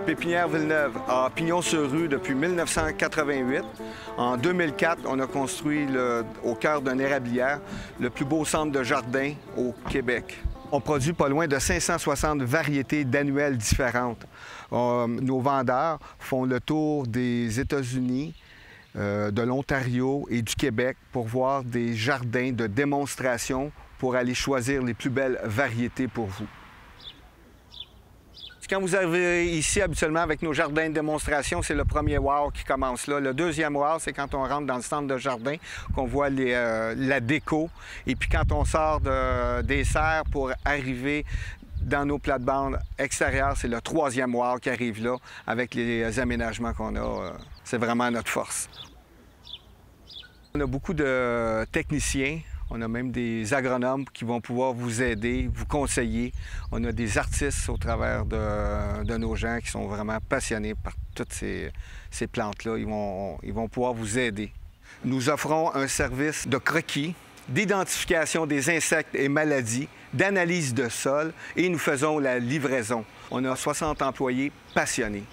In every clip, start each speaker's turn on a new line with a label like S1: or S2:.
S1: Pépinière Villeneuve a pignon sur rue depuis 1988. En 2004, on a construit au cœur d'une érablière le plus beau centre de jardin au Québec. On produit pas loin de 560 variétés d'annuelles différentes. Nos vendeurs font le tour des États-Unis, de l'Ontario et du Québec pour voir des jardins de démonstration pour aller choisir les plus belles variétés pour vous. Quand vous arrivez ici, habituellement, avec nos jardins de démonstration, c'est le premier wow qui commence là. Le deuxième wow, c'est quand on rentre dans le centre de jardin, qu'on voit la déco. Et puis quand on sort des serres pour arriver dans nos plates-bandes extérieures, c'est le troisième wow qui arrive là, avec les aménagements qu'on a. C'est vraiment notre force. On a beaucoup de techniciens. On a même des agronomes qui vont pouvoir vous aider, vous conseiller. On a des artistes au travers de nos gens qui sont vraiment passionnés par toutes ces plantes-là. Ils vont pouvoir vous aider. Nous offrons un service de croquis, d'identification des insectes et maladies, d'analyse de sol et nous faisons la livraison. On a 60 employés passionnés.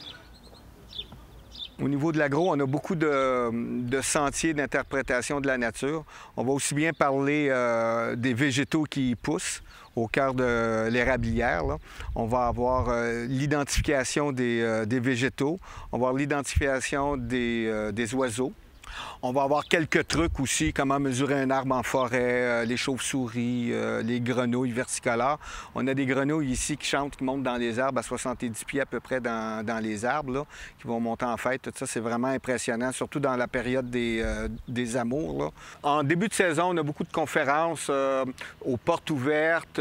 S1: Au niveau de l'agro, on a beaucoup de sentiers d'interprétation de la nature. On va aussi bien parler des végétaux qui poussent au cœur de l'érablière. On va avoir l'identification des végétaux. On va avoir l'identification des oiseaux. On va avoir quelques trucs aussi, comment mesurer un arbre en forêt, les chauves-souris, les grenouilles versicolores. On a des grenouilles ici qui chantent, qui montent dans les arbres à 70 pieds à peu près dans les arbres, là, qui vont monter en fête. Tout ça, c'est vraiment impressionnant, surtout dans la période des amours, là. En début de saison, on a beaucoup de conférences aux portes ouvertes,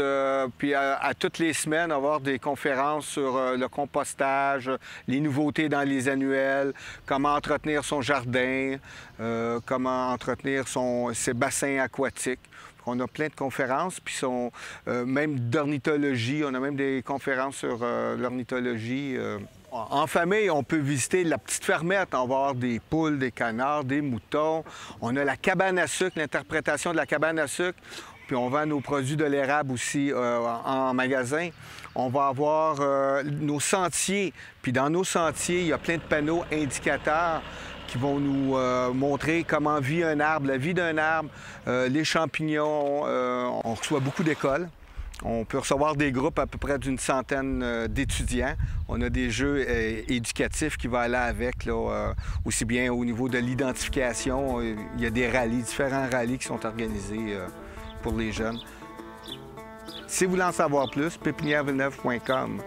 S1: puis à toutes les semaines, on va avoir des conférences sur le compostage, les nouveautés dans les annuels, comment entretenir son jardin, comment entretenir ses bassins aquatiques. On a plein de conférences, puis même d'ornithologie. On a même des conférences sur l'ornithologie. En famille, on peut visiter la petite fermette. On va avoir des poules, des canards, des moutons. On a la cabane à sucre, l'interprétation de la cabane à sucre. Puis on vend nos produits de l'érable aussi en magasin. On va avoir nos sentiers. Puis dans nos sentiers, il y a plein de panneaux indicateurs qui vont nous montrer comment vit un arbre, la vie d'un arbre, les champignons. On reçoit beaucoup d'écoles. On peut recevoir des groupes à peu près d'une centaine d'étudiants. On a des jeux éducatifs qui vont aller avec, là, aussi bien au niveau de l'identification. Il y a des rallyes, différents rallyes qui sont organisés pour les jeunes. Si vous voulez en savoir plus, pépinièrevilleneuve.com.